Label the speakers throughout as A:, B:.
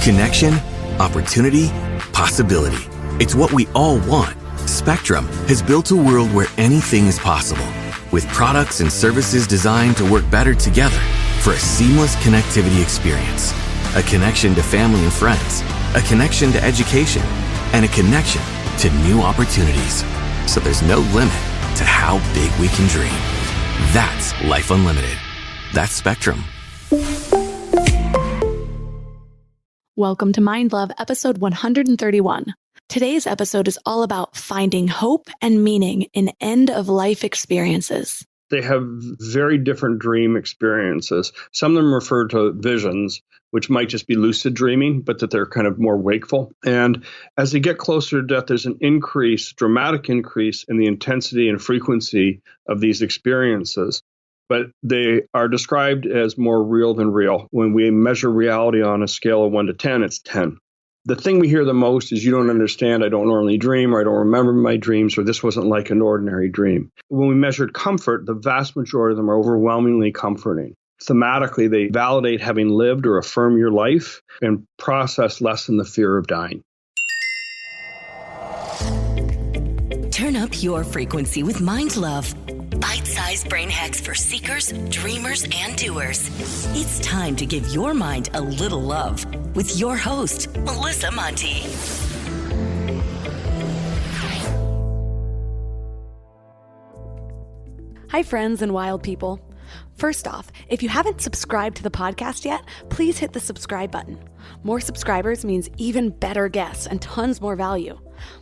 A: Connection, opportunity, possibility. It's what we all want. Spectrum has built a world where anything is possible, with products and services designed to work better together for a seamless connectivity experience. A connection to family and friends, a connection to education, and a connection to new opportunities. So there's no limit to how big we can dream. That's Life Unlimited. That's Spectrum.
B: Welcome to Mind Love, episode 131. Today's episode is all about finding hope and meaning in end-of-life experiences.
C: They have very different dream experiences. Some of them refer to visions, which might just be lucid dreaming, but that they're kind of more wakeful. And as they get closer to death, there's an dramatic increase in the intensity and frequency of these experiences. But they are described as more real than real. When we measure reality on a scale of 1 to 10, it's 10. The thing we hear the most is, you don't understand, I don't normally dream, or I don't remember my dreams, or this wasn't like an ordinary dream. When we measured comfort, the vast majority of them are overwhelmingly comforting. Thematically, they validate having lived or affirm your life and process lessen the fear of dying.
D: Turn up your frequency with Mind Love. Bite-sized brain hacks for seekers, dreamers, and doers. It's time to give your mind a little love with your host, Melissa Monti.
B: Hi, friends and wild people. First off, if you haven't subscribed to the podcast yet, please hit the subscribe button. More subscribers means even better guests and tons more value.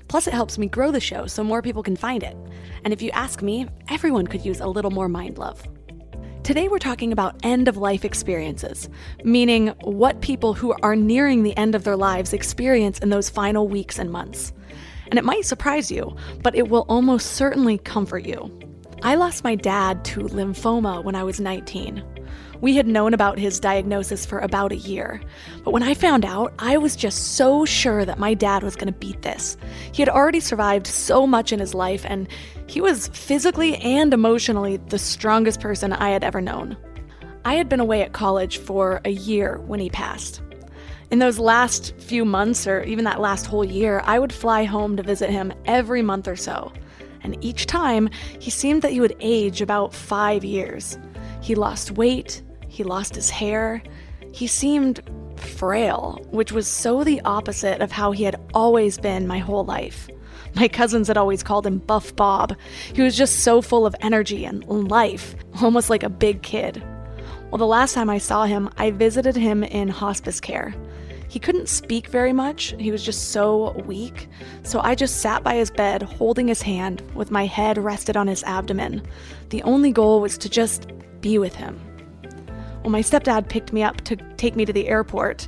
B: Plus, it helps me grow the show so more people can find it. And if you ask me, everyone could use a little more mind love. Today, we're talking about end-of-life experiences, meaning what people who are nearing the end of their lives experience in those final weeks and months. And it might surprise you, but it will almost certainly comfort you. I lost my dad to lymphoma when I was 19. We had known about his diagnosis for about a year, but when I found out, I was just so sure that my dad was going to beat this. He had already survived so much in his life, and he was physically and emotionally the strongest person I had ever known. I had been away at college for a year when he passed. In those last few months, or even that last whole year, I would fly home to visit him every month or so. And each time, he seemed that he would age about 5 years. He lost weight, he lost his hair, he seemed frail, which was so the opposite of how he had always been my whole life. My cousins had always called him Buff Bob. He was just so full of energy and life, almost like a big kid. Well, the last time I saw him, I visited him in hospice care. He couldn't speak very much, he was just so weak, so I just sat by his bed holding his hand with my head rested on his abdomen. The only goal was to just be with him. Well, my stepdad picked me up to take me to the airport,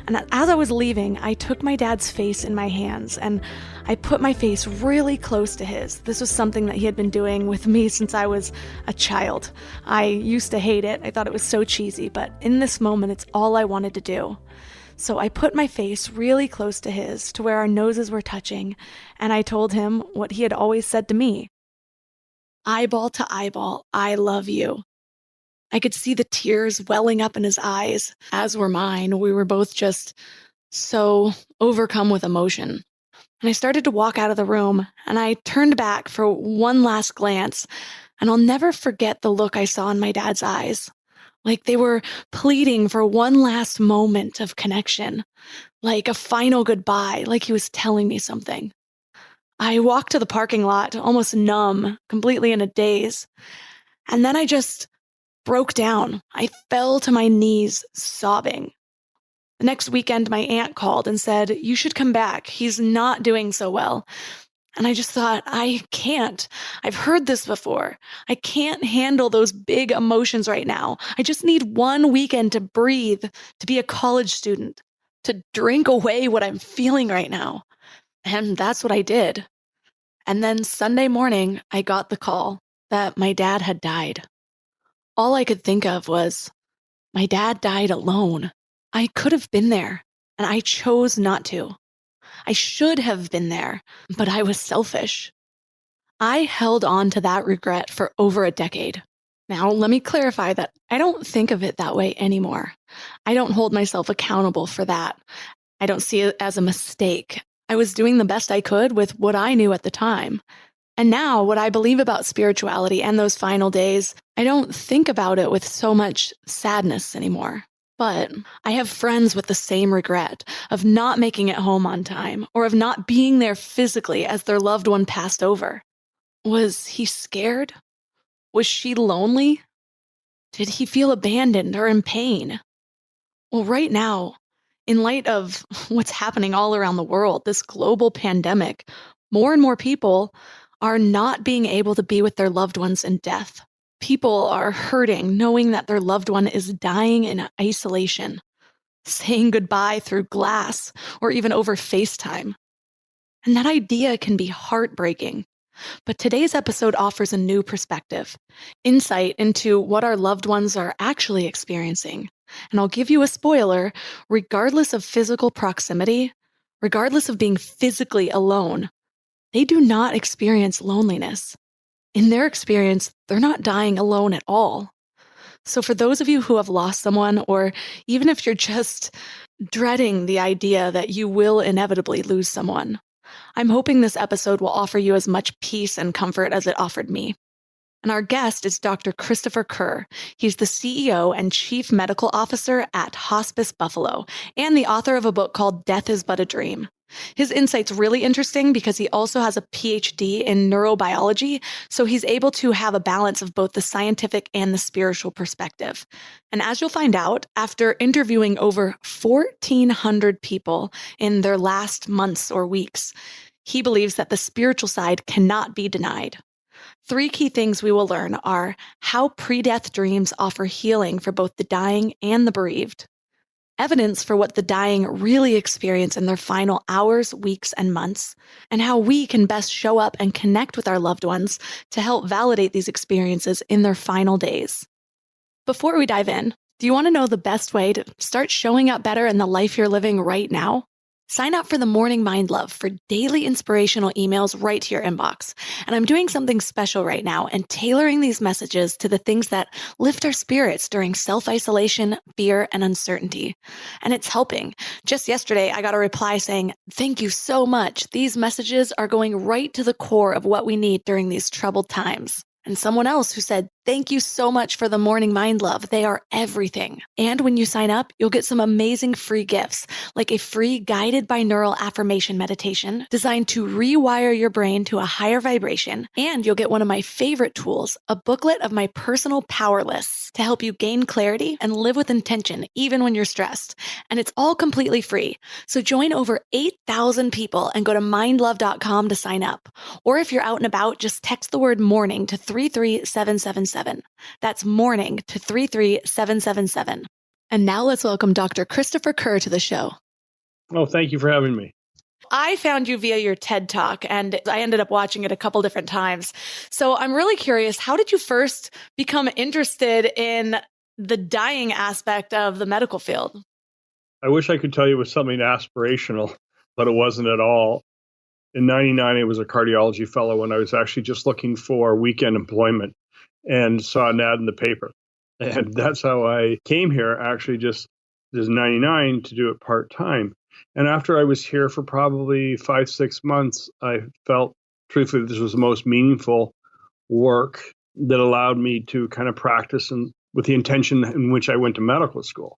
B: and as I was leaving, I took my dad's face in my hands, and I put my face really close to his. This was something that he had been doing with me since I was a child. I used to hate it, I thought it was so cheesy, but in this moment, it's all I wanted to do. So I put my face really close to his, to where our noses were touching, and I told him what he had always said to me. Eyeball to eyeball, I love you. I could see the tears welling up in his eyes, as were mine. We were both just so overcome with emotion. And I started to walk out of the room, and I turned back for one last glance, and I'll never forget the look I saw in my dad's eyes. Like they were pleading for one last moment of connection, like a final goodbye, like he was telling me something. I walked to the parking lot, almost numb, completely in a daze, and then I just broke down. I fell to my knees, sobbing. The next weekend, my aunt called and said, "You should come back. He's not doing so well." And I just thought, I can't. I've heard this before. I can't handle those big emotions right now. I just need one weekend to breathe, to be a college student, to drink away what I'm feeling right now. And that's what I did. And then Sunday morning, I got the call that my dad had died. All I could think of was, my dad died alone. I could have been there, and I chose not to. I should have been there, but I was selfish. I held on to that regret for over a decade. Now, let me clarify that I don't think of it that way anymore. I don't hold myself accountable for that. I don't see it as a mistake. I was doing the best I could with what I knew at the time. And now, what I believe about spirituality and those final days, I don't think about it with so much sadness anymore. But I have friends with the same regret of not making it home on time or of not being there physically as their loved one passed over. Was he scared? Was she lonely? Did he feel abandoned or in pain? Well, right now, in light of what's happening all around the world, this global pandemic, more and more people are not being able to be with their loved ones in death. People are hurting knowing that their loved one is dying in isolation, saying goodbye through glass or even over FaceTime. And that idea can be heartbreaking. But today's episode offers a new perspective, insight into what our loved ones are actually experiencing. And I'll give you a spoiler, regardless of physical proximity, regardless of being physically alone, they do not experience loneliness. In their experience, they're not dying alone at all. So for those of you who have lost someone, or even if you're just dreading the idea that you will inevitably lose someone, I'm hoping this episode will offer you as much peace and comfort as it offered me. And our guest is Dr. Christopher Kerr. He's the CEO and Chief Medical Officer at Hospice Buffalo and the author of a book called Death is But a Dream. His insight's really interesting because he also has a PhD in neurobiology, so he's able to have a balance of both the scientific and the spiritual perspective. And as you'll find out, after interviewing over 1,400 people in their last months or weeks, he believes that the spiritual side cannot be denied. 3 key things we will learn are how pre-death dreams offer healing for both the dying and the bereaved, evidence for what the dying really experience in their final hours, weeks, and months, and how we can best show up and connect with our loved ones to help validate these experiences in their final days. Before we dive in, do you want to know the best way to start showing up better in the life you're living right now? Sign up for the Morning Mind Love for daily inspirational emails right to your inbox. And I'm doing something special right now and tailoring these messages to the things that lift our spirits during self-isolation, fear, and uncertainty. And it's helping. Just yesterday, I got a reply saying, "Thank you so much. These messages are going right to the core of what we need during these troubled times." And someone else who said, "Thank you so much for the Morning Mind Love. They are everything." And when you sign up, you'll get some amazing free gifts, like a free guided binaural affirmation meditation designed to rewire your brain to a higher vibration. And you'll get one of my favorite tools, a booklet of my personal power lists to help you gain clarity and live with intention, even when you're stressed. And it's all completely free. So join over 8,000 people and go to mindlove.com to sign up. Or if you're out and about, just text the word morning to 33777. That's morning to 33777. And now let's welcome Dr. Christopher Kerr to the show.
C: Oh, thank you for having me.
B: I found you via your TED Talk, and I ended up watching it a couple different times. So I'm really curious, how did you first become interested in the dying aspect of the medical field?
C: I wish I could tell you it was something aspirational, but it wasn't at all. In 99, I was a cardiology fellow, and I was actually just looking for weekend employment and saw an ad in the paper. And that's how I came here, actually just as 99 to do it part-time. And after I was here for probably 5-6 months, I felt truthfully that this was the most meaningful work that allowed me to kind of practice and with the intention in which I went to medical school,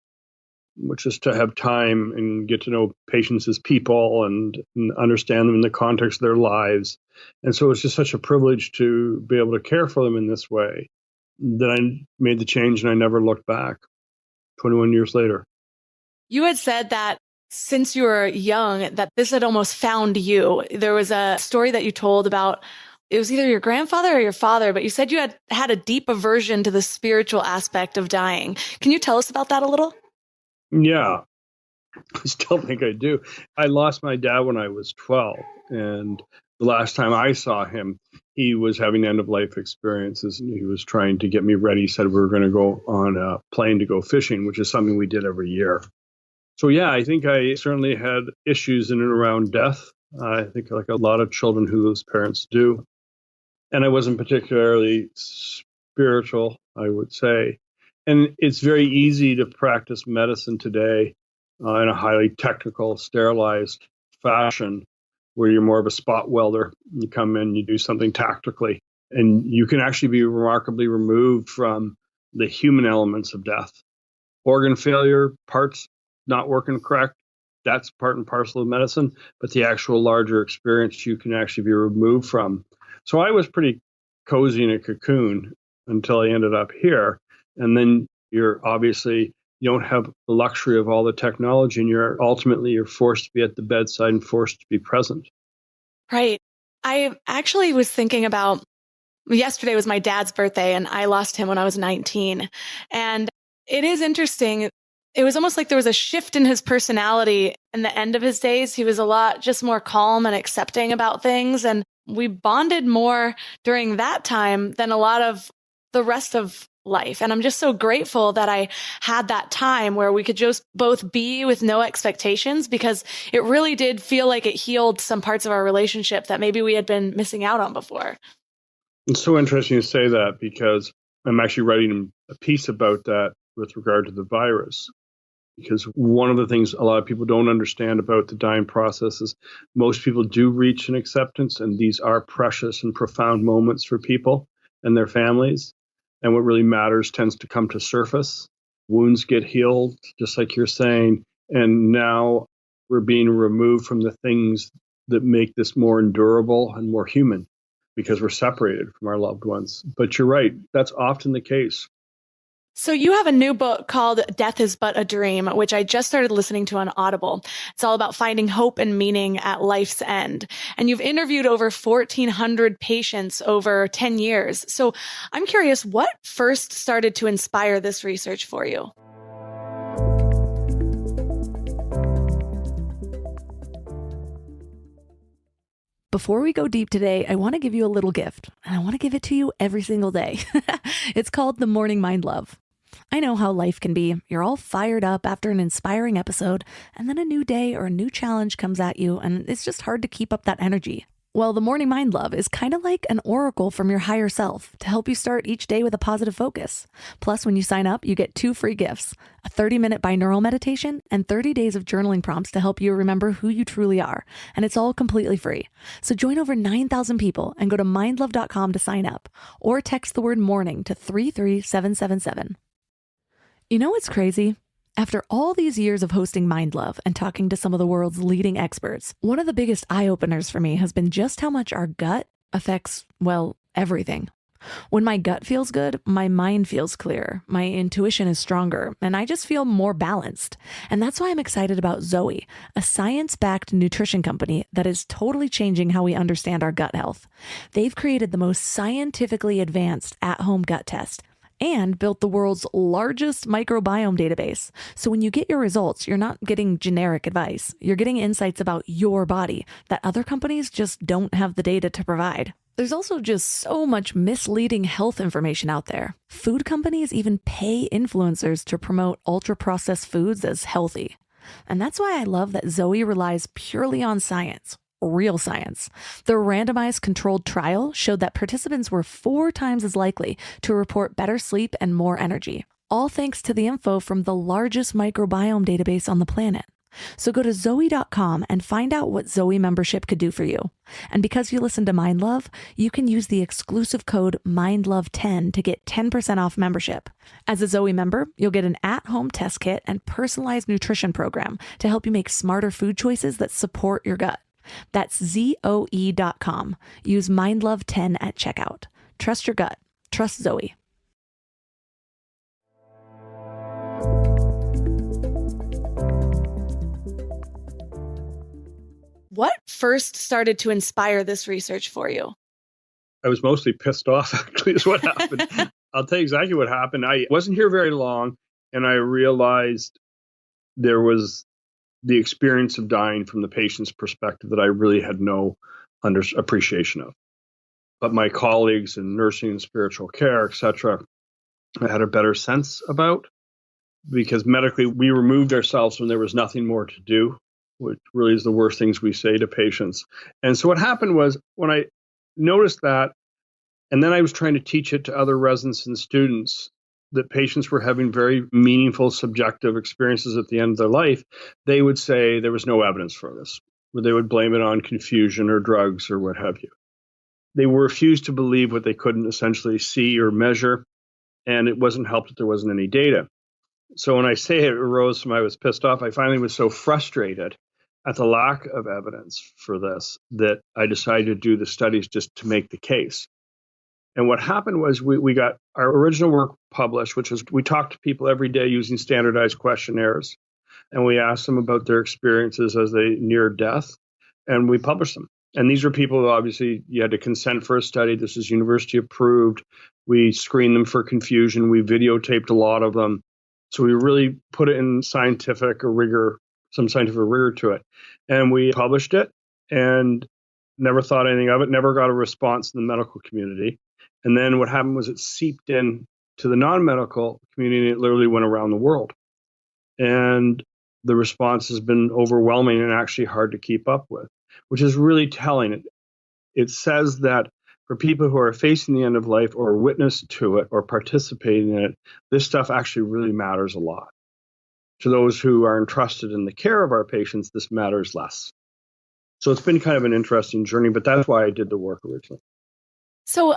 C: which is to have time and get to know patients as people and understand them in the context of their lives. And so it's just such a privilege to be able to care for them in this way that I made the change and I never looked back 21 years later.
B: You had said that since you were young, that this had almost found you. There was a story that you told about, it was either your grandfather or your father, but you said you had a deep aversion to the spiritual aspect of dying. Can you tell us about that a little?
C: Yeah, I still think I do. I lost my dad when I was 12, and the last time I saw him, he was having end-of-life experiences, and he was trying to get me ready. He said we were going to go on a plane to go fishing, which is something we did every year. So yeah, I think I certainly had issues in and around death. I think like a lot of children who lose parents do. And I wasn't particularly spiritual, I would say. And it's very easy to practice medicine today in a highly technical, sterilized fashion, where you're more of a spot welder. You come in, you do something tactically, and you can actually be remarkably removed from the human elements of death. Organ failure, parts not working correct, that's part and parcel of medicine, but the actual larger experience you can actually be removed from. So I was pretty cozy in a cocoon until I ended up here. And then you don't have the luxury of all the technology, and you're forced to be at the bedside and forced to be present.
B: Right. I actually was thinking about yesterday was my dad's birthday, and I lost him when I was 19. And it is interesting. It was almost like there was a shift in his personality in the end of his days. He was a lot just more calm and accepting about things. And we bonded more during that time than a lot of the rest of life. And I'm just so grateful that I had that time where we could just both be with no expectations, because it really did feel like it healed some parts of our relationship that maybe we had been missing out on before.
C: It's so interesting to say that, because I'm actually writing a piece about that with regard to the virus. Because one of the things a lot of people don't understand about the dying process is most people do reach an acceptance, and these are precious and profound moments for people and their families. And what really matters tends to come to surface. Wounds get healed, just like you're saying. And now we're being removed from the things that make this more endurable and more human, because we're separated from our loved ones. But you're right, that's often the case.
B: So you have a new book called Death is But a Dream, which I just started listening to on Audible. It's all about finding hope and meaning at life's end. And you've interviewed over 1,400 patients over 10 years. So I'm curious, what first started to inspire this research for you? Before we go deep today, I want to give you a little gift, and I want to give it to you every single day. It's called the Morning Mind Love. I know how life can be. You're all fired up after an inspiring episode, and then a new day or a new challenge comes at you, and it's just hard to keep up that energy. Well, the Morning Mind Love is kind of like an oracle from your higher self to help you start each day with a positive focus. Plus, when you sign up, you get 2 free gifts, a 30-minute binaural meditation and 30 days of journaling prompts to help you remember who you truly are. And it's all completely free. So join over 9,000 people and go to mindlove.com to sign up, or text the word morning to 33777. You know what's crazy? After all these years of hosting Mind Love and talking to some of the world's leading experts, one of the biggest eye-openers for me has been just how much our gut affects, well, everything. When my gut feels good, my mind feels clearer, my intuition is stronger, and I just feel more balanced. And that's why I'm excited about Zoe, a science-backed nutrition company that is totally changing how we understand our gut health. They've created the most scientifically advanced at-home gut test and built the world's largest microbiome database. So when you get your results, you're not getting generic advice. You're getting insights about your body that other companies just don't have the data to provide. There's also just so much misleading health information out there. Food companies even pay influencers to promote ultra-processed foods as healthy. And that's why I love that Zoe relies purely on science. Real science. The randomized controlled trial showed that participants were 4 times as likely to report better sleep and more energy, all thanks to the info from the largest microbiome database on the planet. So go to Zoe.com and find out what Zoe membership could do for you. And because you listen to Mind Love, you can use the exclusive code MINDLOVE10 to get 10% off membership. As a Zoe member, you'll get an at-home test kit and personalized nutrition program to help you make smarter food choices that support your gut. That's Zoe.com. Use MindLove10 at checkout. Trust your gut. Trust Zoe. What first started to inspire this research for you?
C: I was mostly pissed off, actually, is what happened. I'll tell you exactly what happened. I wasn't here very long, and I realized there was the experience of dying from the patient's perspective that I really had no appreciation of. But my colleagues in nursing and spiritual care, etc., I had a better sense about, because medically we removed ourselves when there was nothing more to do, which really is the worst things we say to patients. And so what happened was, when I noticed that, and then I was trying to teach it to other residents and students, that patients were having very meaningful subjective experiences at the end of their life, they would say there was no evidence for this, or they would blame it on confusion or drugs or what have you. They refused to believe what they couldn't essentially see or measure, and it wasn't helped that there wasn't any data. So when I say it arose from I was pissed off, I finally was so frustrated at the lack of evidence for this that I decided to do the studies just to make the case. And what happened was we got our original work published, which was we talked to people every day using standardized questionnaires. And we asked them about their experiences as they neared death. And we published them. And these were people who obviously you had to consent for a study. This is university approved. We screened them for confusion. We videotaped a lot of them. So we really put it in scientific rigor, some scientific rigor to it. And we published it and never thought anything of it, never got a response in the medical community. And then what happened was it seeped in to the non-medical community, and it literally went around the world. And the response has been overwhelming and actually hard to keep up with, which is really telling. It says that for people who are facing the end of life or witness to it or participating in it, this stuff actually really matters a lot. To those who are entrusted in the care of our patients, this matters less. So it's been kind of an interesting journey, but that's why I did the work originally.
B: So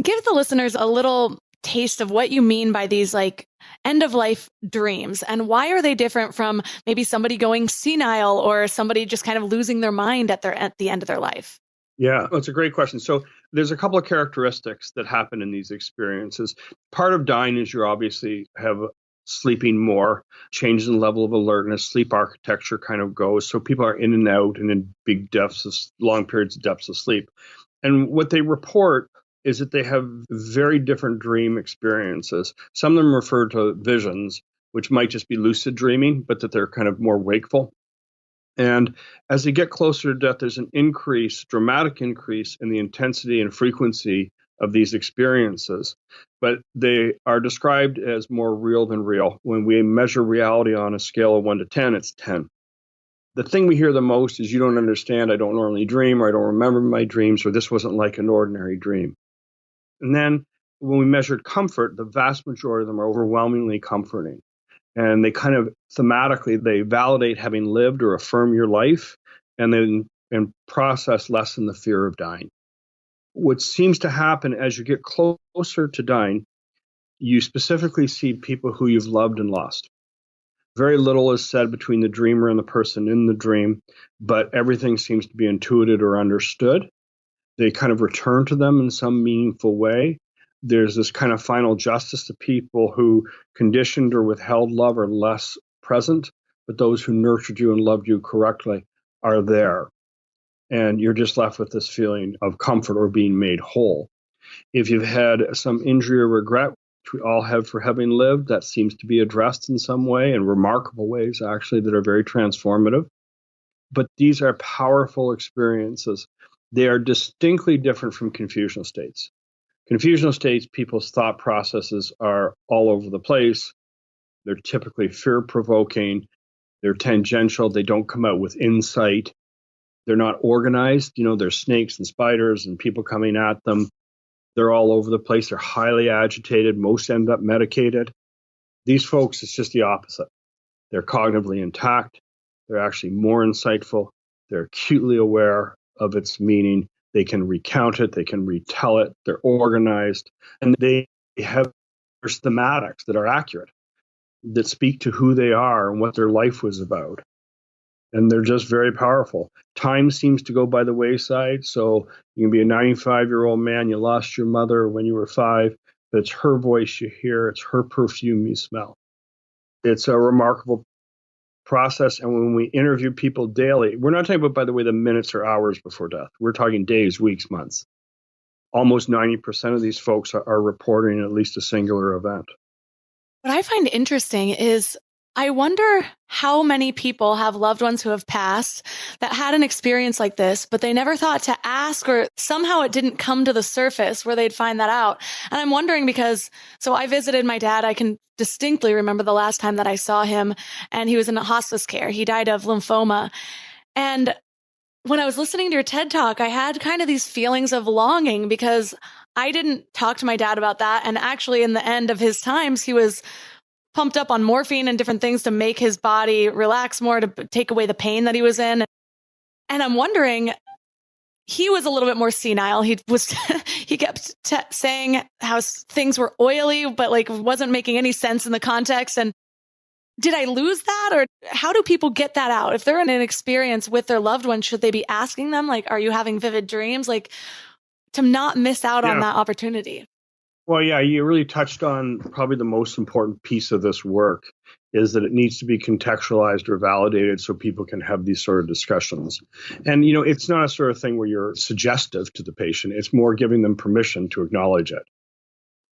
B: give the listeners a little taste of what you mean by these like end of life dreams, and why are they different from maybe somebody going senile or somebody just kind of losing their mind at the end of their life?
C: Yeah, it's a great question. So there's a couple of characteristics that happen in these experiences. Part of dying is you obviously have sleeping more, changes in level of alertness, sleep architecture kind of goes. So people are in and out and in big depths of long periods of depths of sleep. And what they report is that they have very different dream experiences. Some of them refer to visions, which might just be lucid dreaming, but that they're kind of more wakeful. And as they get closer to death, there's an dramatic increase in the intensity and frequency of these experiences. But they are described as more real than real. When we measure reality on a scale of 1 to 10, it's 10. The thing we hear the most is, you don't understand, I don't normally dream, or I don't remember my dreams, or this wasn't like an ordinary dream. And then when we measured comfort, the vast majority of them are overwhelmingly comforting. And they kind of thematically, they validate having lived or affirm your life, and then process lessen the fear of dying. What seems to happen as you get closer to dying, you specifically see people who you've loved and lost. Very little is said between the dreamer and the person in the dream, but everything seems to be intuited or understood. They kind of return to them in some meaningful way. There's this kind of final justice to people who conditioned or withheld love are less present, but those who nurtured you and loved you correctly are there. And you're just left with this feeling of comfort or being made whole. If you've had some injury or regret, which we all have for having lived, that seems to be addressed in some way, in remarkable ways, actually, that are very transformative. But these are powerful experiences. They are distinctly different from confusional states. Confusional states, people's thought processes are all over the place. They're typically fear-provoking. They're tangential. They don't come out with insight. They're not organized. There's snakes and spiders and people coming at them. They're all over the place. They're highly agitated. Most end up medicated. These folks, it's just the opposite. They're cognitively intact. They're actually more insightful. They're acutely aware of its meaning. They can recount it. They can retell it. They're organized. And they have thematics that are accurate, that speak to who they are and what their life was about. And they're just very powerful. Time seems to go by the wayside. So you can be a 95-year-old man, you lost your mother when you were 5, but it's her voice you hear, it's her perfume you smell. It's a remarkable process. And when we interview people daily, we're not talking about, by the way, the minutes or hours before death. We're talking days, weeks, months. Almost 90% of these folks are reporting at least a singular event.
B: What I find interesting is I wonder how many people have loved ones who have passed that had an experience like this, but they never thought to ask, or somehow it didn't come to the surface where they'd find that out. And I'm wondering so I visited my dad. I can distinctly remember the last time that I saw him, and he was in hospice care. He died of lymphoma. And when I was listening to your TED Talk, I had kind of these feelings of longing because I didn't talk to my dad about that. And actually, in the end of his times, he was pumped up on morphine and different things to make his body relax more, to take away the pain that he was in. And I'm wondering, he was a little bit more senile. He kept saying how things were oily, but like wasn't making any sense in the context. And did I lose that? Or how do people get that out? If they're in an experience with their loved one, should they be asking them, like, are you having vivid dreams? Like, to not miss out on that opportunity.
C: Well, yeah, you really touched on probably the most important piece of this work, is that it needs to be contextualized or validated so people can have these sort of discussions. And, it's not a sort of thing where you're suggestive to the patient. It's more giving them permission to acknowledge it.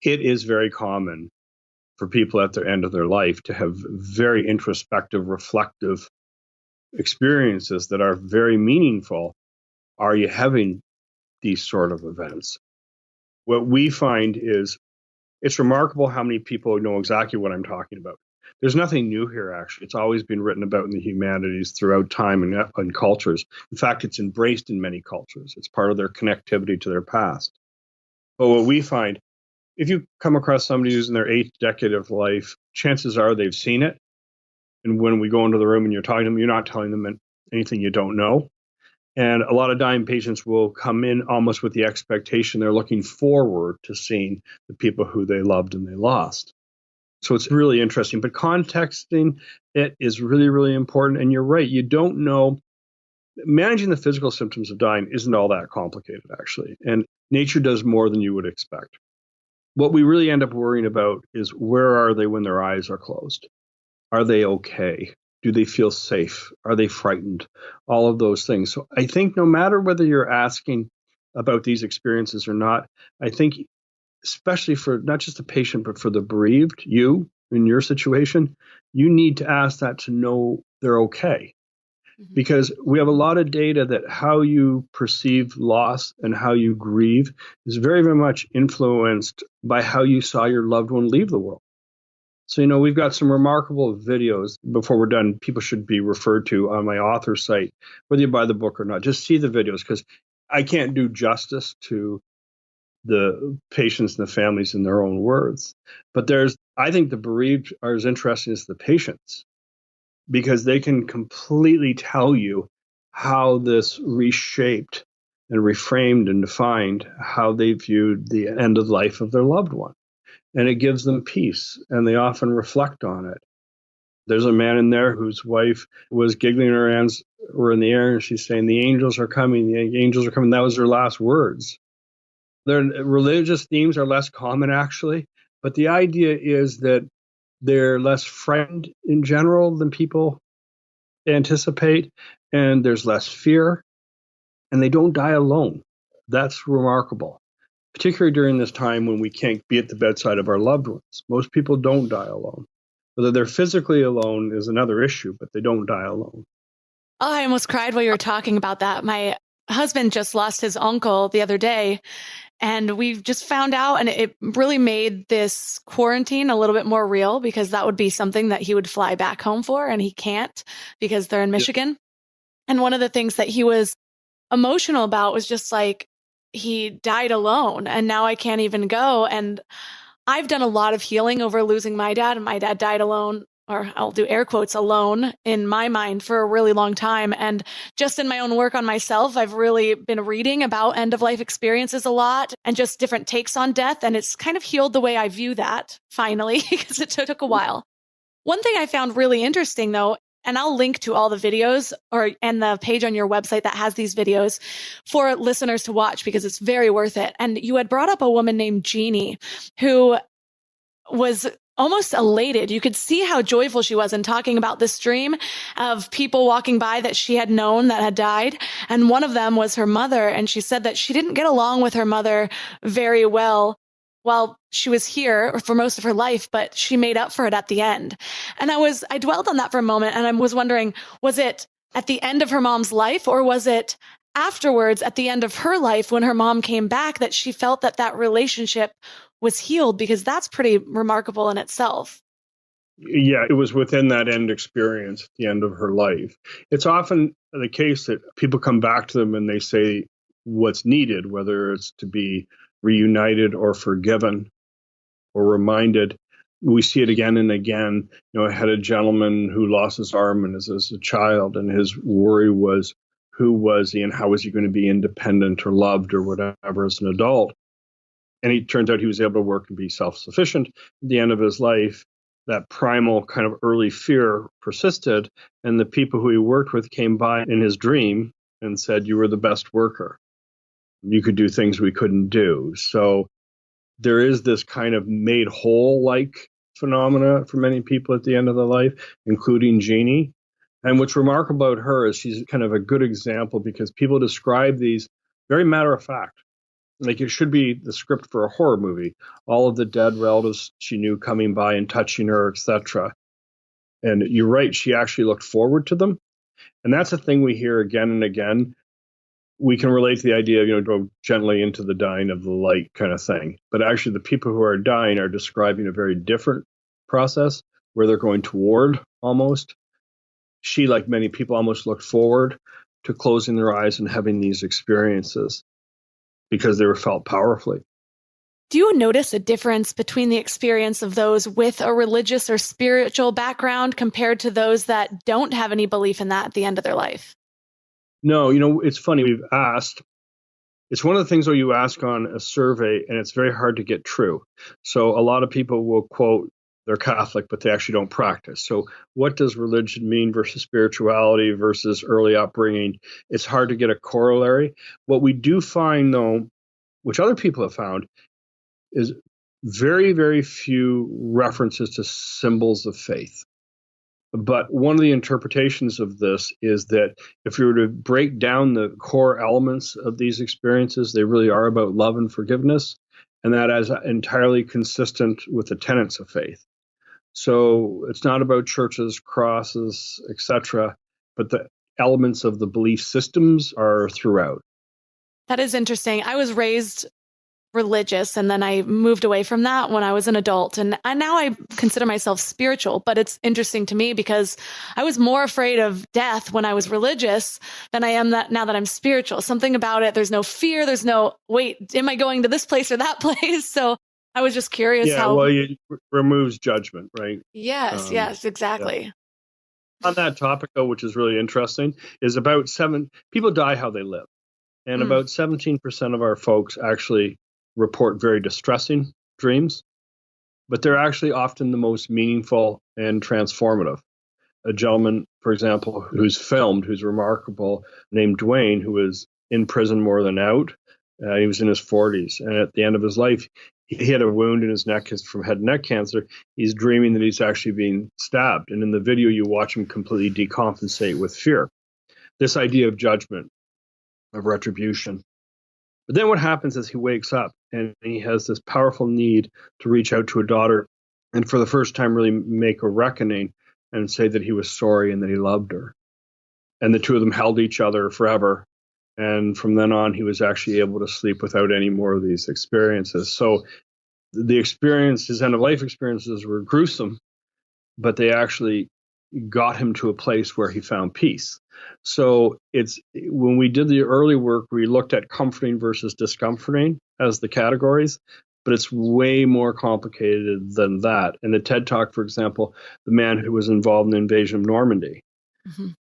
C: It is very common for people at the end of their life to have very introspective, reflective experiences that are very meaningful. Are you having these sort of events? What we find is it's remarkable how many people know exactly what I'm talking about. There's nothing new here, actually. It's always been written about in the humanities throughout time and cultures. In fact, it's embraced in many cultures. It's part of their connectivity to their past. But what we find, if you come across somebody who's in their 8th decade of life, chances are they've seen it. And when we go into the room and you're talking to them, you're not telling them anything you don't know. And a lot of dying patients will come in almost with the expectation they're looking forward to seeing the people who they loved and they lost. So it's really interesting. But contexting it is really, really important. And you're right, you don't know. Managing the physical symptoms of dying isn't all that complicated, actually. And nature does more than you would expect. What we really end up worrying about is, where are they when their eyes are closed? Are they okay? Do they feel safe? Are they frightened? All of those things. So I think no matter whether you're asking about these experiences or not, I think especially for not just the patient, but for the bereaved, you in your situation, you need to ask that to know they're okay. Mm-hmm. Because we have a lot of data that how you perceive loss and how you grieve is very, very much influenced by how you saw your loved one leave the world. So, we've got some remarkable videos. Before we're done, people should be referred to on my author site, whether you buy the book or not. Just see the videos, because I can't do justice to the patients and the families in their own words. But I think the bereaved are as interesting as the patients, because they can completely tell you how this reshaped and reframed and defined how they viewed the end of life of their loved one. And it gives them peace, and they often reflect on it. There's a man in there whose wife was giggling, her hands were in the air, and she's saying, "The angels are coming, the angels are coming." That was her last words. Their religious themes are less common, actually, but the idea is that they're less frightened in general than people anticipate, and there's less fear, and they don't die alone. That's remarkable. Particularly during this time when we can't be at the bedside of our loved ones. Most people don't die alone. Whether they're physically alone is another issue, but they don't die alone.
B: Oh, I almost cried while you were talking about that. My husband just lost his uncle the other day, and we've just found out, and it really made this quarantine a little bit more real, because that would be something that he would fly back home for, and he can't because they're in Michigan. Yeah. And one of the things that he was emotional about was just like, he died alone, and now I can't even go. And I've done a lot of healing over losing my dad, and my dad died alone, or I'll do air quotes, alone in my mind for a really long time. And just in my own work on myself, I've really been reading about end of life experiences a lot and just different takes on death. And it's kind of healed the way I view that finally, because it took a while. One thing I found really interesting, though, and I'll link to all the videos and the page on your website that has these videos for listeners to watch, because it's very worth it. And you had brought up a woman named Jeannie who was almost elated. You could see how joyful she was in talking about this dream of people walking by that she had known that had died. And one of them was her mother. And she said that she didn't get along with her mother very well while she was here, or for most of her life, but she made up for it at the end. And I dwelled on that for a moment, and I was wondering, was it at the end of her mom's life, or was it afterwards at the end of her life when her mom came back that she felt that relationship was healed? Because that's pretty remarkable in itself.
C: Yeah, it was within that end experience at the end of her life. It's often the case that people come back to them and they say what's needed, whether it's to be reunited or forgiven or reminded. We see it again and again. I had a gentleman who lost his arm as a child, and his worry was, who was he and how was he going to be independent or loved or whatever as an adult? And it turns out he was able to work and be self-sufficient. At the end of his life, that primal kind of early fear persisted, and the people who he worked with came by in his dream and said, "You were the best worker. You could do things we couldn't do." So there is this kind of made whole-like phenomena for many people at the end of their life, including Jeannie. And what's remarkable about her is she's kind of a good example because people describe these very matter of fact. Like it should be the script for a horror movie. All of the dead relatives she knew coming by and touching her, etc. And you're right, she actually looked forward to them. And that's a thing we hear again and again. We can relate to the idea of, go gently into the dying of the light kind of thing. But actually, the people who are dying are describing a very different process where they're going toward almost. She, like many people, almost looked forward to closing their eyes and having these experiences because they were felt powerfully.
B: Do you notice a difference between the experience of those with a religious or spiritual background compared to those that don't have any belief in that at the end of their life?
C: No, it's funny. We've asked. It's one of the things where you ask on a survey, and it's very hard to get true. So a lot of people will quote they're Catholic, but they actually don't practice. So what does religion mean versus spirituality versus early upbringing? It's hard to get a corollary. What we do find, though, which other people have found, is very, very few references to symbols of faith. But one of the interpretations of this is that if you were to break down the core elements of these experiences, they really are about love and forgiveness, and that is entirely consistent with the tenets of faith. So it's not about churches, crosses, etc., but the elements of the belief systems are throughout.
B: That is interesting. I was raised religious, and then I moved away from that when I was an adult, and now I consider myself spiritual. But it's interesting to me because I was more afraid of death when I was religious than I am now that I'm spiritual. Something about it, there's no fear, there's no, wait, am I going to this place or that place? So I was just curious how...
C: well, it removes judgment, right?
B: Yes, exactly.
C: Yeah. On that topic, though, which is really interesting, is people die how they live. And about 17% of our folks actually report very distressing dreams, but they're actually often the most meaningful and transformative. A gentleman, for example, who's remarkable, named Dwayne, who was in prison more than out. He was in his 40s, and at the end of his life, he had a wound in his neck from head and neck cancer. He's dreaming that he's actually being stabbed, and in the video, you watch him completely decompensate with fear. This idea of judgment, of retribution. But then what happens is he wakes up and he has this powerful need to reach out to a daughter and for the first time really make a reckoning and say that he was sorry and that he loved her. And the two of them held each other forever. And from then on, he was actually able to sleep without any more of these experiences. So his end-of-life experiences were gruesome, but they actually got him to a place where he found peace. So when we did the early work, we looked at comforting versus discomforting as the categories, but it's way more complicated than that. In the TED Talk, for example, the man who was involved in the invasion of Normandy,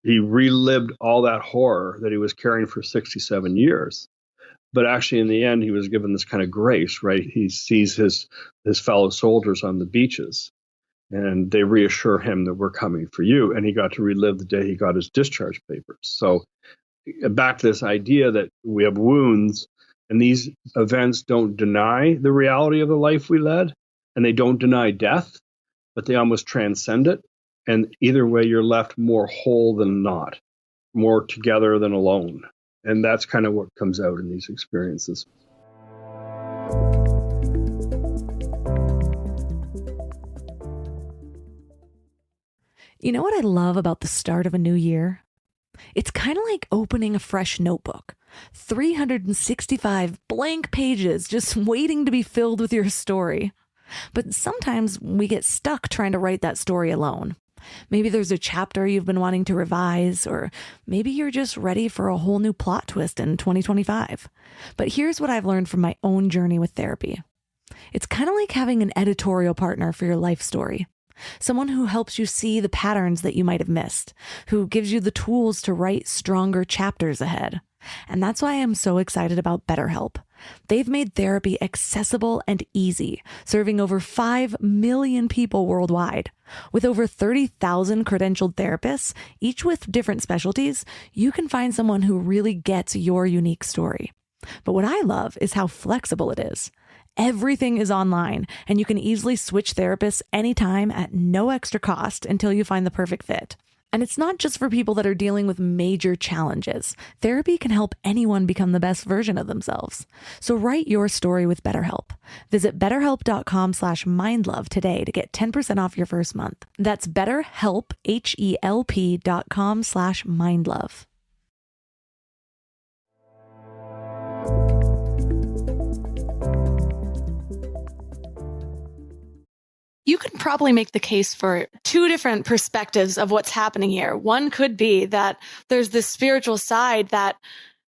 C: he relived all that horror that he was carrying for 67 years. But actually, in the end, he was given this kind of grace, right? He sees his fellow soldiers on the beaches, and they reassure him that we're coming for you. And he got to relive the day he got his discharge papers. So back to this idea that we have wounds, and these events don't deny the reality of the life we led, and they don't deny death, but they almost transcend it. And either way, you're left more whole than not, more together than alone. And that's kind of what comes out in these experiences.
B: You know what I love about the start of a new year? It's kind of like opening a fresh notebook. 365 blank pages just waiting to be filled with your story. But sometimes we get stuck trying to write that story alone. Maybe there's a chapter you've been wanting to revise, or maybe you're just ready for a whole new plot twist in 2025. But here's what I've learned from my own journey with therapy. It's kind of like having an editorial partner for your life story. Someone who helps you see the patterns that you might have missed, who gives you the tools to write stronger chapters ahead. And that's why I'm so excited about BetterHelp. They've made therapy accessible and easy, serving over 5 million people worldwide. With over 30,000 credentialed therapists, each with different specialties, you can find someone who really gets your unique story. But what I love is how flexible it is. Everything is online, and you can easily switch therapists anytime at no extra cost until you find the perfect fit. And it's not just for people that are dealing with major challenges. Therapy can help anyone become the best version of themselves. So write your story with BetterHelp. Visit betterhelp.com/mindlove today to get 10% off your first month. That's BetterHelp, HELP.com/mindlove. You could probably make the case for two different perspectives of what's happening here. One could be that there's this spiritual side that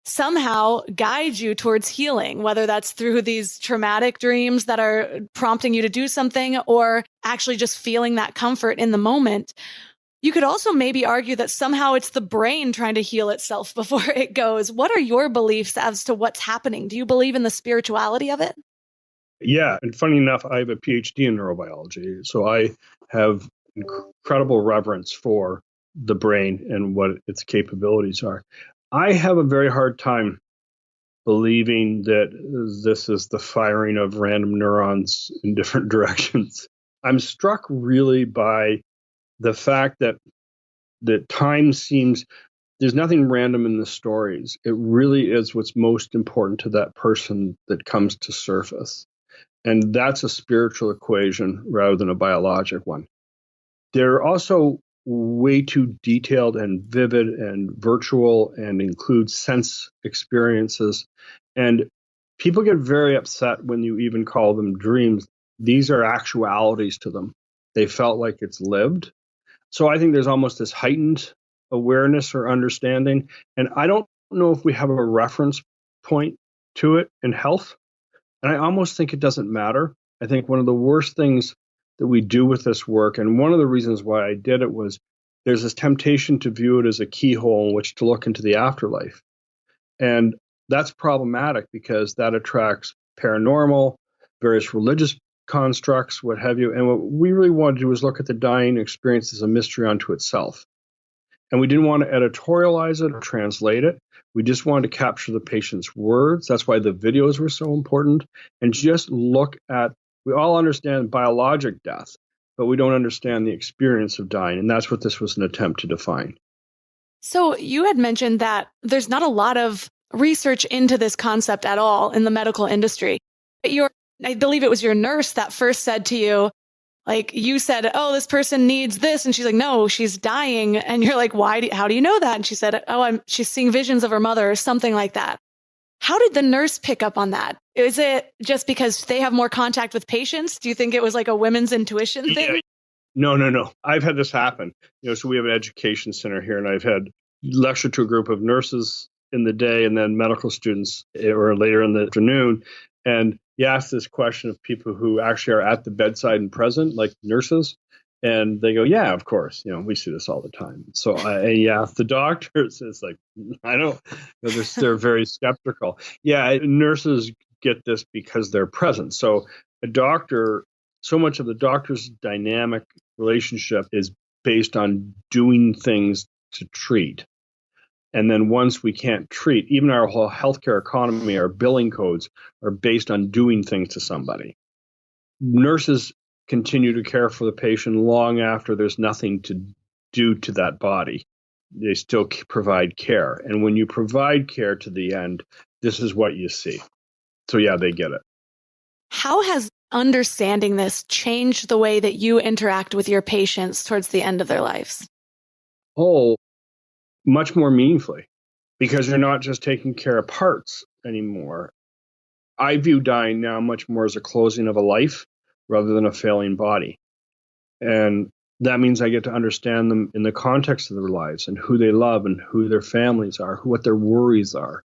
B: somehow guides you towards healing, whether that's through these traumatic dreams that are prompting you to do something, or actually just feeling that comfort in the moment. You could also maybe argue that somehow it's the brain trying to heal itself before it goes. What are your beliefs as to what's happening? Do you believe in the spirituality of it?
C: Yeah. And funny enough, I have a PhD in neurobiology. So I have incredible reverence for the brain and what its capabilities are. I have a very hard time believing that this is the firing of random neurons in different directions. I'm struck really by the fact that time seems, there's nothing random in the stories. It really is what's most important to that person that comes to surface. And that's a spiritual equation rather than a biologic one. They're also way too detailed and vivid and virtual and include sense experiences. And people get very upset when you even call them dreams. These are actualities to them. They felt like it's lived. So I think there's almost this heightened awareness or understanding. And I don't know if we have a reference point to it in health. And I almost think it doesn't matter. I think one of the worst things that we do with this work, and one of the reasons why I did it, was there's this temptation to view it as a keyhole in which to look into the afterlife. And that's problematic because that attracts paranormal, various religious constructs, what have you. And what we really wanted to do was look at the dying experience as a mystery unto itself. And we didn't want to editorialize it or translate it. We just wanted to capture the patient's words. That's why the videos were so important. And just look at, we all understand biologic death, but we don't understand the experience of dying. And that's what this was an attempt to define.
B: So you had mentioned that there's not a lot of research into this concept at all in the medical industry. I believe it was your nurse that first said to you, like, you said, oh, this person needs this. And she's like, no, she's dying. And you're like, how do you know that? And she said, oh, she's seeing visions of her mother or something like that. How did the nurse pick up on that? Is it just because they have more contact with patients? Do you think it was like a women's intuition thing?
C: No. I've had this happen. So we have an education center here, and I've had lecture to a group of nurses in the day and then medical students or later in the afternoon. And you ask this question of people who actually are at the bedside and present, like nurses, and they go, yeah, of course. We see this all the time. So the doctors, it's like, I don't, they're very skeptical. Yeah, nurses get this because they're present. So a doctor, so much of the doctor's dynamic relationship is based on doing things to treat. And then once we can't treat, even our whole healthcare economy, our billing codes are based on doing things to somebody. Nurses continue to care for the patient long after there's nothing to do to that body. They still provide care. And when you provide care to the end, this is what you see. So yeah, they get it.
B: How has understanding this changed the way that you interact with your patients towards the end of their lives?
C: Oh, much more meaningfully, because you're not just taking care of parts anymore. I view dying now much more as a closing of a life rather than a failing body. And that means I get to understand them in the context of their lives and who they love and who their families are, what their worries are.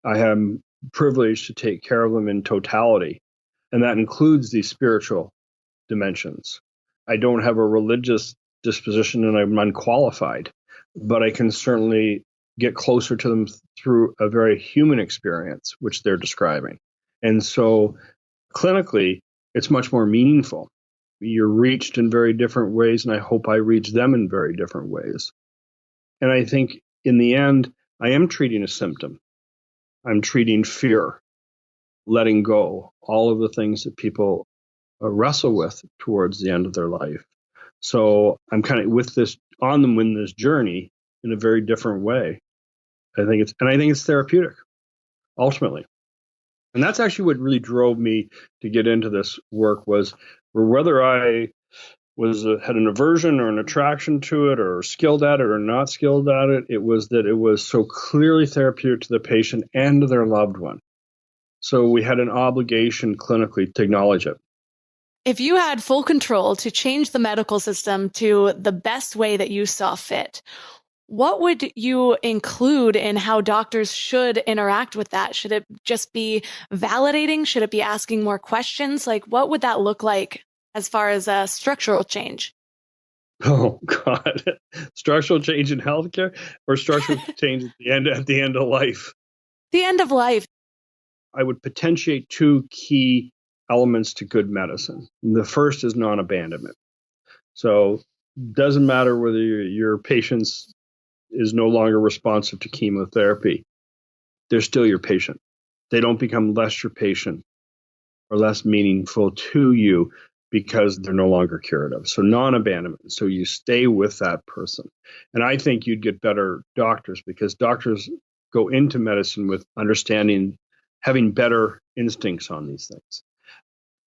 C: I am privileged to take care of them in totality, and that includes these spiritual dimensions. I don't have a religious disposition and I'm unqualified, but I can certainly get closer to them through a very human experience, which they're describing. And so clinically, it's much more meaningful. You're reached in very different ways, and I hope I reach them in very different ways. And I think in the end, I am treating a symptom. I'm treating fear, letting go, all of the things that people wrestle with towards the end of their life. So I'm kind of with this on them in this journey in a very different way. I think it's therapeutic, ultimately. And that's actually what really drove me to get into this work was whether I had an aversion or an attraction to it or skilled at it or not skilled at it. It was that it was so clearly therapeutic to the patient and to their loved one. So we had an obligation clinically to acknowledge it.
B: If you had full control to change the medical system to the best way that you saw fit, what would you include in how doctors should interact with that? Should it just be validating? Should it be asking more questions? Like, what would that look like as far as a structural change?
C: Oh, God. Structural change in healthcare or structural change at the end of life?
B: The end of life.
C: I would potentiate two key elements to good medicine. The first is non-abandonment. So it doesn't matter whether your patient is no longer responsive to chemotherapy. They're still your patient. They don't become less your patient or less meaningful to you because they're no longer curative. So non-abandonment. So you stay with that person. And I think you'd get better doctors because doctors go into medicine with understanding, having better instincts on these things.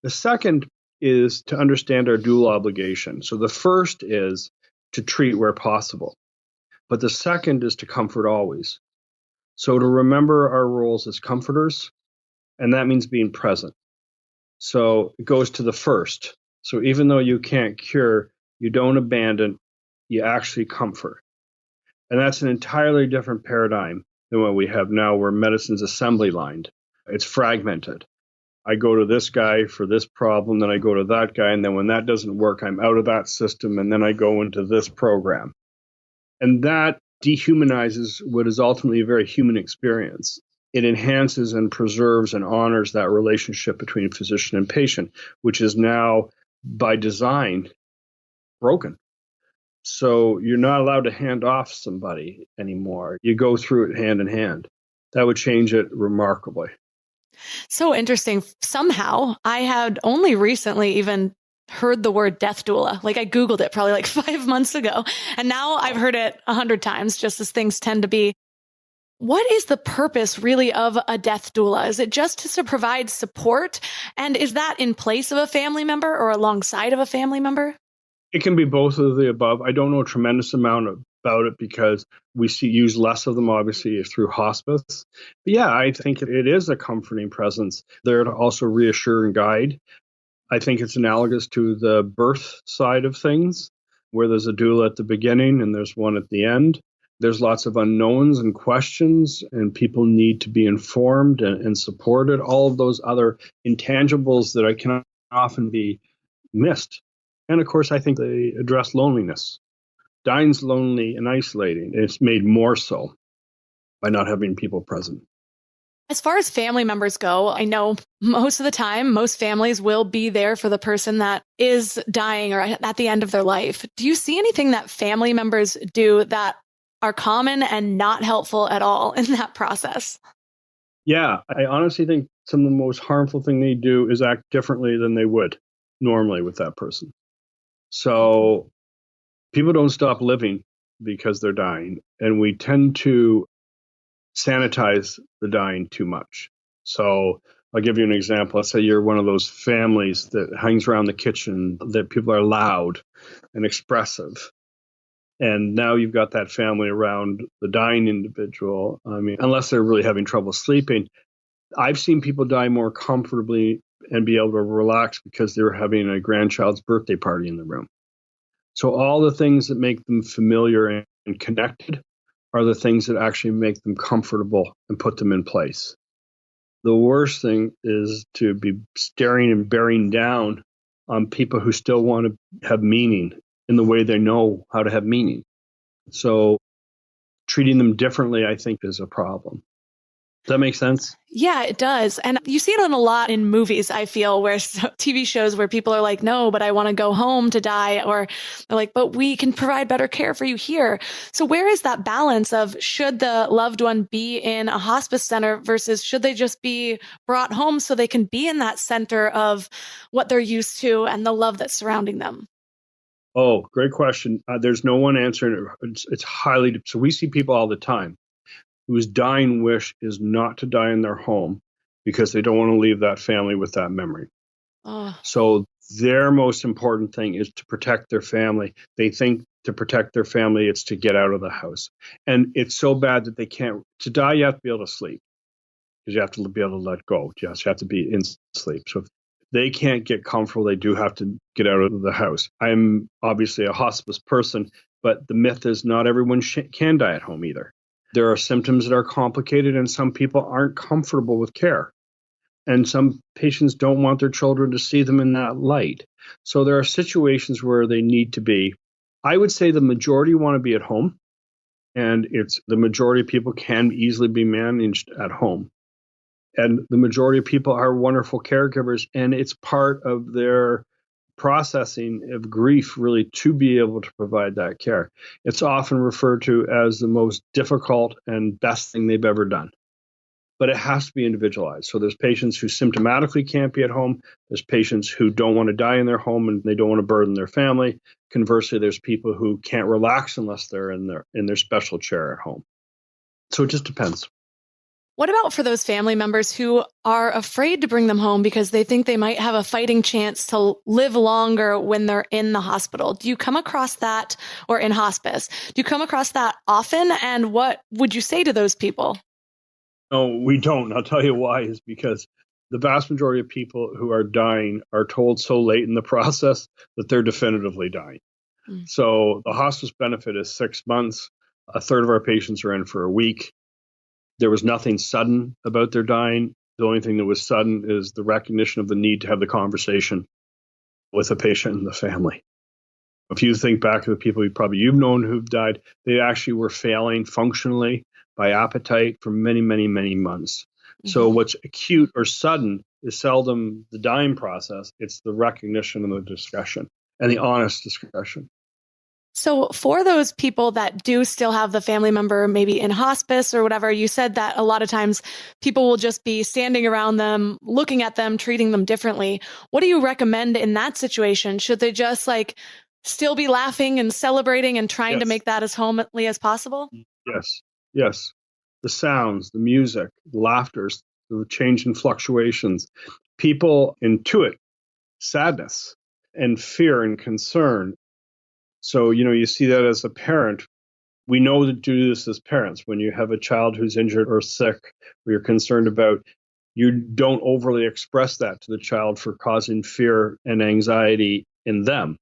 C: The second is to understand our dual obligation. So the first is to treat where possible, but the second is to comfort always. So to remember our roles as comforters, and that means being present. So it goes to the first. So even though you can't cure, you don't abandon, you actually comfort. And that's an entirely different paradigm than what we have now, where medicine's assembly lined. It's fragmented. I go to this guy for this problem, then I go to that guy, and then when that doesn't work, I'm out of that system, and then I go into this program. And that dehumanizes what is ultimately a very human experience. It enhances and preserves and honors that relationship between physician and patient, which is now, by design, broken. So you're not allowed to hand off somebody anymore. You go through it hand in hand. That would change it remarkably.
B: So interesting. Somehow, I had only recently even heard the word death doula. Like I Googled it probably like 5 months ago. And now I've heard it 100 times, just as things tend to be. What is the purpose really of a death doula? Is it just to provide support? And is that in place of a family member or alongside of a family member?
C: It can be both of the above. I don't know a tremendous amount about it because we use less of them, obviously, through hospice. But yeah, I think it is a comforting presence there to also reassure and guide. I think it's analogous to the birth side of things, where there's a doula at the beginning and there's one at the end. There's lots of unknowns and questions, and people need to be informed and supported. All of those other intangibles that can often be missed. And of course, I think they address loneliness. Dying's lonely and isolating. It's made more so by not having people present.
B: As far as family members go, I know most of the time, most families will be there for the person that is dying or at the end of their life. Do you see anything that family members do that are common and not helpful at all in that process?
C: Yeah, I honestly think some of the most harmful thing they do is act differently than they would normally with that person. So people don't stop living because they're dying, and we tend to sanitize the dying too much. So I'll give you an example. Let's say you're one of those families that hangs around the kitchen, that people are loud and expressive. And now you've got that family around the dying individual. I mean, unless they're really having trouble sleeping. I've seen people die more comfortably and be able to relax because they were having a grandchild's birthday party in the room. So all the things that make them familiar and connected are the things that actually make them comfortable and put them in place. The worst thing is to be staring and bearing down on people who still want to have meaning in the way they know how to have meaning. So treating them differently, I think, is a problem. Does that make sense?
B: Yeah, it does. And you see it on a lot in movies, I feel, where TV shows where people are like, no, but I want to go home to die. Or they're like, but we can provide better care for you here. So where is that balance of should the loved one be in a hospice center versus should they just be brought home so they can be in that center of what they're used to and the love that's surrounding them?
C: Oh, great question. There's no one answering it. It's highly, so we see people all the time whose dying wish is not to die in their home because they don't want to leave that family with that memory.
B: Oh.
C: So their most important thing is to protect their family. They think to protect their family, it's to get out of the house. And it's so bad that they can't. To die, you have to be able to sleep because you have to be able to let go. You have to be in sleep. So if they can't get comfortable, they do have to get out of the house. I'm obviously a hospice person, but the myth is not everyone can die at home either. There are symptoms that are complicated, and some people aren't comfortable with care. And some patients don't want their children to see them in that light. So there are situations where they need to be. I would say the majority want to be at home, and it's the majority of people can easily be managed at home. And the majority of people are wonderful caregivers, and it's part of their processing of grief really to be able to provide that care. It's often referred to as the most difficult and best thing they've ever done. But it has to be individualized. So there's patients who symptomatically can't be at home. There's patients who don't want to die in their home and they don't want to burden their family. Conversely, there's people who can't relax unless they're in their special chair at home. So it just depends.
B: What about for those family members who are afraid to bring them home because they think they might have a fighting chance to live longer when they're in the hospital? Do you come across that, or in hospice? Do you come across that often? And what would you say to those people?
C: No, we don't. I'll tell you why, is because the vast majority of people who are dying are told so late in the process that they're definitively dying. So the hospice benefit is 6 months. A third of our patients are in for a week. There was nothing sudden about their dying. The only thing that was sudden is the recognition of the need to have the conversation with the patient and the family. If you think back to the people you've known who've died, they actually were failing functionally by appetite for many, many, many months. Mm-hmm. So what's acute or sudden is seldom the dying process. It's the recognition and the discussion and the honest discussion.
B: So for those people that do still have the family member maybe in hospice or whatever, you said that a lot of times people will just be standing around them, looking at them, treating them differently. What do you recommend in that situation? Should they just still be laughing and celebrating and trying to make that as homely as possible?
C: Yes. The sounds, the music, the laughters, the change in fluctuations. People intuit sadness and fear and concern. So, you see that as a parent. We know to do this as parents. When you have a child who's injured or sick or you're concerned about, you don't overly express that to the child for causing fear and anxiety in them.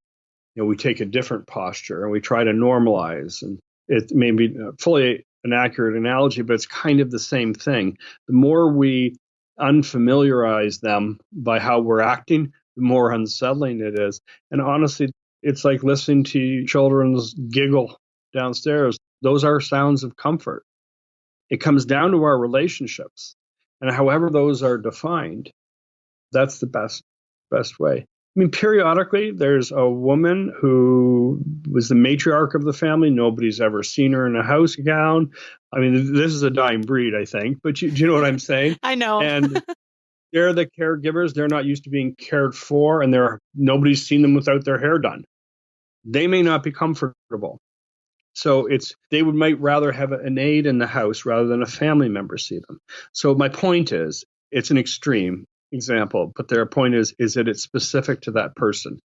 C: We take a different posture and we try to normalize. And it may be fully an accurate analogy, but it's kind of the same thing. The more we unfamiliarize them by how we're acting, the more unsettling it is. And honestly, it's like listening to children's giggle downstairs. Those are sounds of comfort. It comes down to our relationships. And however those are defined, that's the best way. I mean, periodically, there's a woman who was the matriarch of the family. Nobody's ever seen her in a house gown. I mean, this is a dying breed, I think. But do you know what I'm saying?
B: I know.
C: And they're the caregivers. They're not used to being cared for, and nobody's seen them without their hair done. They may not be comfortable. So they might rather have an aide in the house rather than a family member see them. So my point is, it's an extreme example, but their point is that it's specific to that person.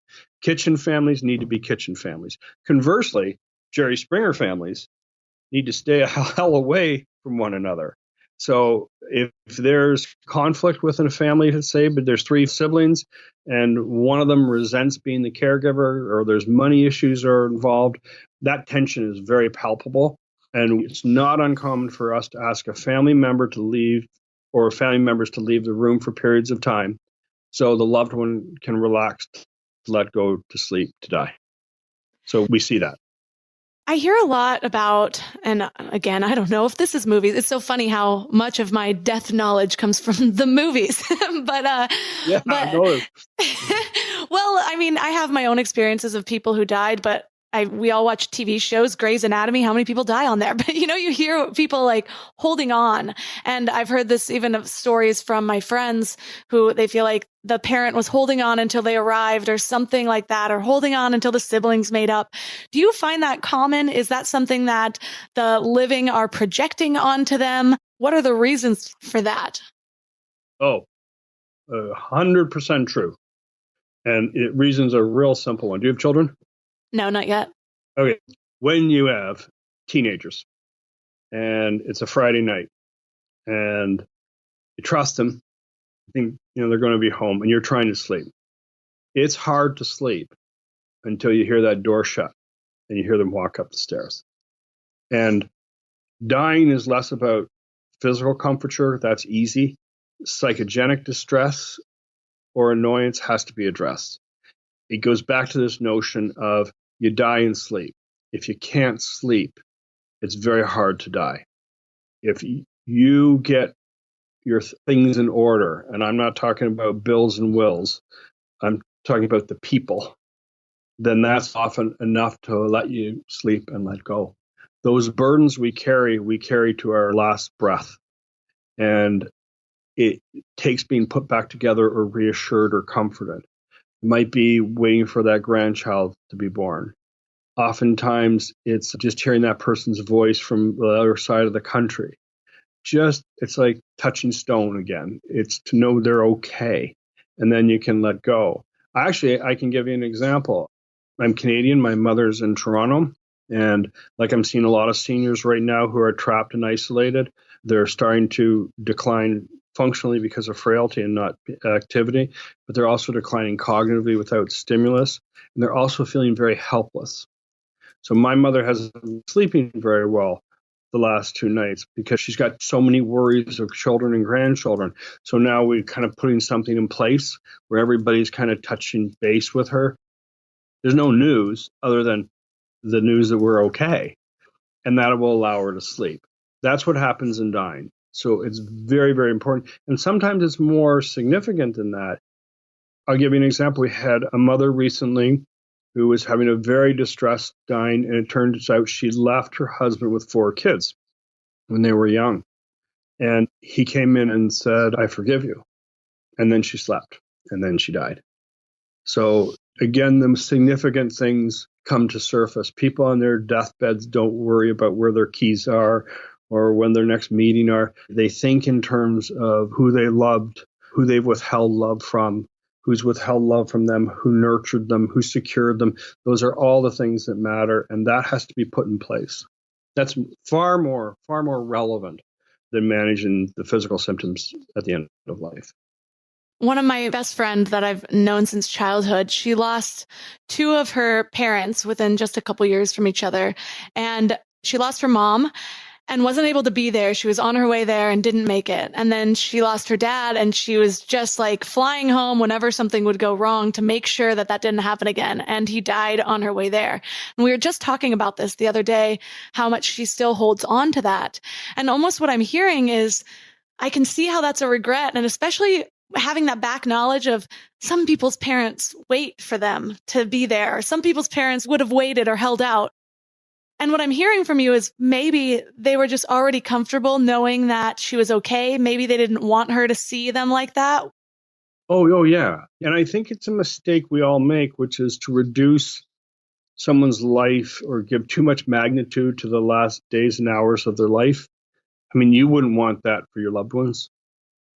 C: Kitchen families need to be kitchen families. Conversely, Jerry Springer families need to stay a hell away from one another. So if there's conflict within a family, let's say, but there's 3 siblings and one of them resents being the caregiver, or there's money issues are involved, that tension is very palpable. And it's not uncommon for us to ask a family member to leave, or family members to leave the room for periods of time so the loved one can relax, let go, to sleep, to die. So we see that.
B: I hear a lot about, and again, I don't know if this is movies. It's so funny how much of my death knowledge comes from the movies. but
C: No.
B: well, I mean, I have my own experiences of people who died, but we all watch TV shows, Grey's Anatomy. How many people die on there? But you hear people like holding on. And I've heard this even of stories from my friends who they feel like the parent was holding on until they arrived or something like that, or holding on until the siblings made up. Do you find that common? Is that something that the living are projecting onto them? What are the reasons for that?
C: 100% true. And reasons are real simple one. Do you have children?
B: No, not yet.
C: Okay. When you have teenagers and it's a Friday night and you trust them, you think they're going to be home, and you're trying to sleep. It's hard to sleep until you hear that door shut and you hear them walk up the stairs. And dying is less about physical comforture. That's easy. Psychogenic distress or annoyance has to be addressed. It goes back to this notion of you die in sleep. If you can't sleep, it's very hard to die. If you get your things in order, and I'm not talking about bills and wills, I'm talking about the people, then that's often enough to let you sleep and let go. Those burdens we carry to our last breath. And it takes being put back together or reassured or comforted. It might be waiting for that grandchild to be born. Oftentimes, it's just hearing that person's voice from the other side of the country. It's like touching stone again. It's to know they're okay, and then you can let go. Actually, I can give you an example. I'm Canadian. My mother's in Toronto, and I'm seeing a lot of seniors right now who are trapped and isolated. They're starting to decline functionally because of frailty and not activity, but they're also declining cognitively without stimulus, and they're also feeling very helpless. So my mother hasn't been sleeping very well the last 2 nights because she's got so many worries of children and grandchildren. So now we're kind of putting something in place where everybody's kind of touching base with her. There's no news other than the news that we're okay, and that will allow her to sleep. That's what happens in dying. So it's very, very important. And sometimes it's more significant than that. I'll give you an example. We had a mother recently who was having a very distressed dying, and it turns out she left her husband with 4 kids when they were young. And he came in and said, "I forgive you." And then she slept, and then she died. So again, the significant things come to surface. People on their deathbeds don't worry about where their keys are or when their next meeting are. They think in terms of who they loved, who they've withheld love from, who's withheld love from them, who nurtured them, who secured them. Those are all the things that matter, and that has to be put in place. That's far more relevant than managing the physical symptoms at the end of life.
B: One of my best friends that I've known since childhood, she lost 2 of her parents within just a couple years from each other. And she lost her mom and wasn't able to be there. She was on her way there and didn't make it. And then she lost her dad, and she was just flying home whenever something would go wrong to make sure that didn't happen again. And he died on her way there. And we were just talking about this the other day, how much she still holds on to that. And almost what I'm hearing is I can see how that's a regret. And especially having that back knowledge of some people's parents wait for them to be there. Some people's parents would have waited or held out. And what I'm hearing from you is maybe they were just already comfortable knowing that she was okay. Maybe they didn't want her to see them like that.
C: Oh, yeah. And I think it's a mistake we all make, which is to reduce someone's life or give too much magnitude to the last days and hours of their life. I mean, you wouldn't want that for your loved ones.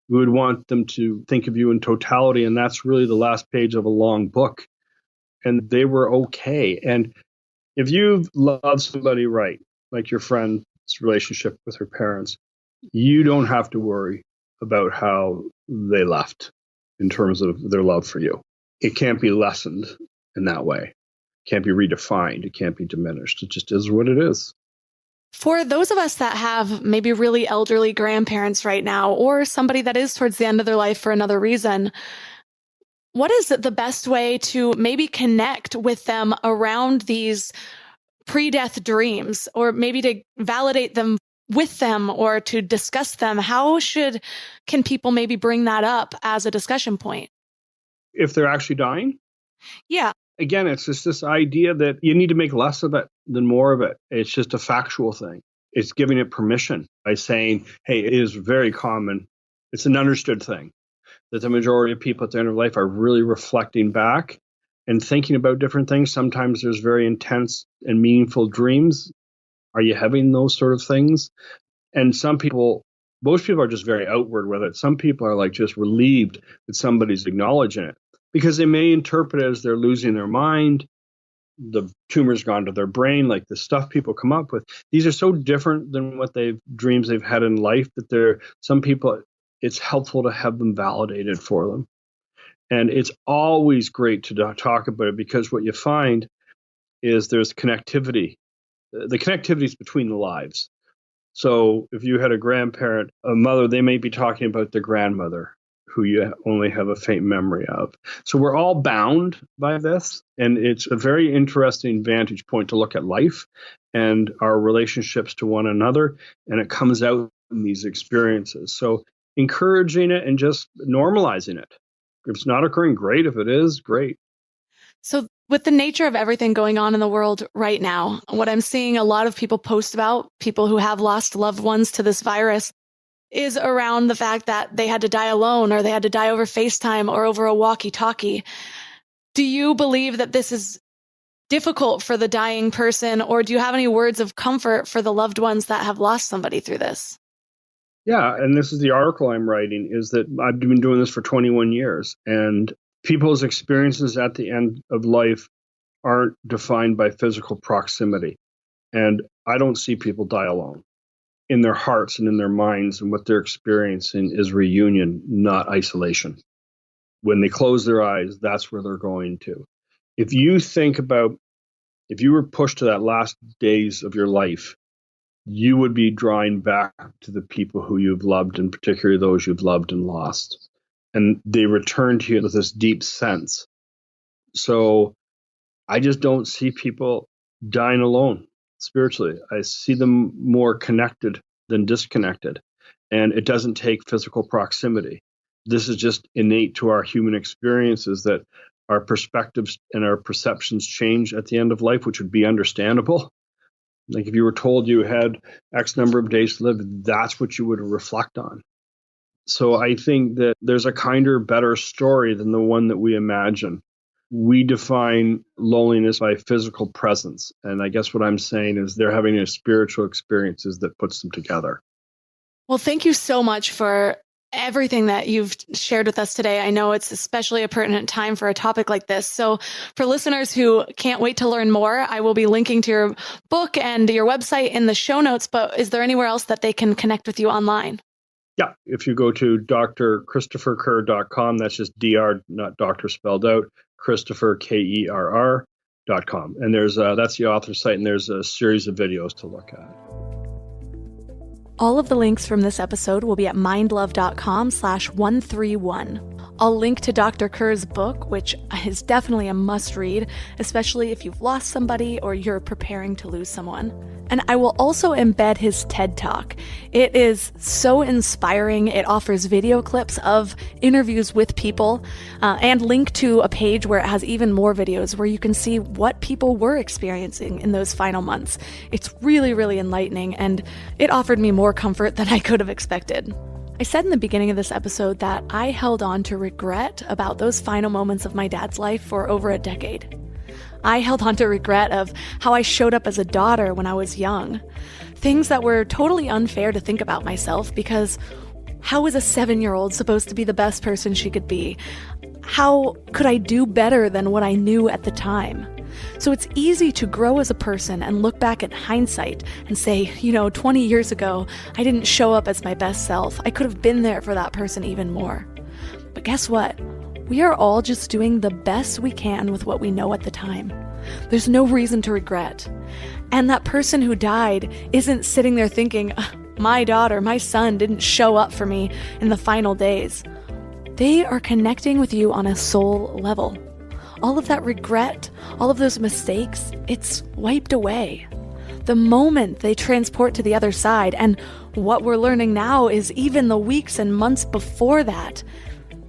C: You would want them to think of you in totality, and that's really the last page of a long book. And they were okay. And if you've loved somebody right, like your friend's relationship with her parents, you don't have to worry about how they left in terms of their love for you. It can't be lessened in that way. It can't be redefined. It can't be diminished. It just is what it is.
B: For those of us that have maybe really elderly grandparents right now, or somebody that is towards the end of their life for another reason, what is the best way to maybe connect with them around these pre-death dreams, or maybe to validate them with them or to discuss them? Can people maybe bring that up as a discussion point?
C: If they're actually dying?
B: Yeah.
C: Again, it's just this idea that you need to make less of it than more of it. It's just a factual thing. It's giving it permission by saying, hey, it is very common. It's an understood thing that the majority of people at the end of life are really reflecting back and thinking about different things. Sometimes there's very intense and meaningful dreams. Are you having those sort of things? And most people are just very outward with it. Some people are like just relieved that somebody's acknowledging it, because they may interpret it as they're losing their mind, the tumor's gone to their brain, like the stuff people come up with. These are so different than what dreams they've had in life that some people, it's helpful to have them validated for them. And it's always great to talk about it, because what you find is there's connectivity. The connectivity is between the lives. So if you had a grandparent, a mother, they may be talking about the grandmother who you only have a faint memory of. So we're all bound by this. And it's a very interesting vantage point to look at life and our relationships to one another. And it comes out in these experiences. So encouraging it and just normalizing it. If it's not occurring, great. If it is, great.
B: So with the nature of everything going on in the world right now, what I'm seeing a lot of people post about, people who have lost loved ones to this virus, is around the fact that they had to die alone, or they had to die over FaceTime or over a walkie-talkie. Do you believe that this is difficult for the dying person, or do you have any words of comfort for the loved ones that have lost somebody through this?
C: Yeah, and this is the article I'm writing, is that I've been doing this for 21 years, and people's experiences at the end of life aren't defined by physical proximity. And I don't see people die alone. In their hearts and in their minds, and what they're experiencing is reunion, not isolation. When they close their eyes, that's where they're going to. If you were pushed to that last days of your life, you would be drawing back to the people who you've loved, and particularly those you've loved and lost. And they return to you with this deep sense. So I just don't see people dying alone spiritually. I see them more connected than disconnected. And it doesn't take physical proximity. This is just innate to our human experiences, that our perspectives and our perceptions change at the end of life, which would be understandable. Like if you were told you had X number of days to live, that's what you would reflect on. So I think that there's a kinder, better story than the one that we imagine. We define loneliness by physical presence. And I guess what I'm saying is they're having a spiritual experiences that puts them together.
B: Well, thank you so much for everything that you've shared with us today. I know it's especially a pertinent time for a topic like this. So for listeners who can't wait to learn more, I will be linking to your book and your website in the show notes. But is there anywhere else that they can connect with you online?
C: Yeah, if you go to drchristopherkerr.com, that's just DR, not doctor spelled out, Christopher, KERR.com. And that's the author site, and there's a series of videos to look at.
B: All of the links from this episode will be at mindlove.com/131. I'll link to Dr. Kerr's book, which is definitely a must read, especially if you've lost somebody or you're preparing to lose someone. And I will also embed his TED Talk. It is so inspiring. It offers video clips of interviews with people and link to a page where it has even more videos where you can see what people were experiencing in those final months. It's really, really enlightening, and it offered me more comfort than I could have expected. I said in the beginning of this episode that I held on to regret about those final moments of my dad's life for over a decade. I held on to regret of how I showed up as a daughter when I was young. Things that were totally unfair to think about myself, because how was a 7-year-old supposed to be the best person she could be? How could I do better than what I knew at the time? So it's easy to grow as a person and look back at hindsight and say, 20 years ago, I didn't show up as my best self. I could have been there for that person even more. But guess what? We are all just doing the best we can with what we know at the time. There's no reason to regret. And that person who died isn't sitting there thinking, my daughter, my son didn't show up for me in the final days. They are connecting with you on a soul level. All of that regret, all of those mistakes, it's wiped away. The moment they transport to the other side, and what we're learning now is even the weeks and months before that,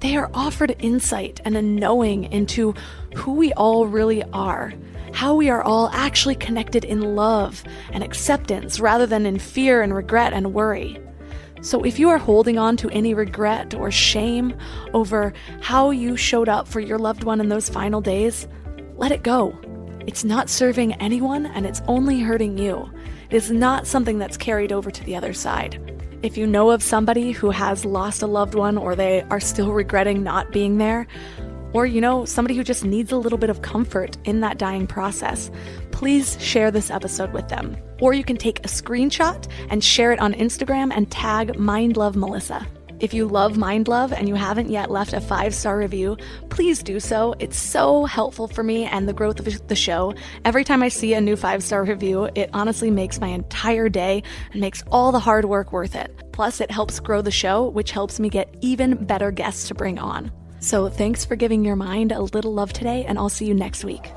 B: they are offered insight and a knowing into who we all really are, how we are all actually connected in love and acceptance rather than in fear and regret and worry. So if you are holding on to any regret or shame over how you showed up for your loved one in those final days, let it go. It's not serving anyone and it's only hurting you. It is not something that's carried over to the other side. If you know of somebody who has lost a loved one or they are still regretting not being there, or somebody who just needs a little bit of comfort in that dying process, please share this episode with them. Or you can take a screenshot and share it on Instagram and tag MindLoveMelissa. If you love Mind Love and you haven't yet left a 5-star review, please do so. It's so helpful for me and the growth of the show. Every time I see a new 5-star review, it honestly makes my entire day and makes all the hard work worth it. Plus, it helps grow the show, which helps me get even better guests to bring on. So thanks for giving your mind a little love today, and I'll see you next week.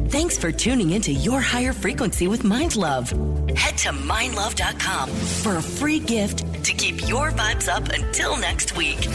D: Thanks for tuning into Your Higher Frequency with Mind Love. Head to mindlove.com for a free gift to keep your vibes up until next week.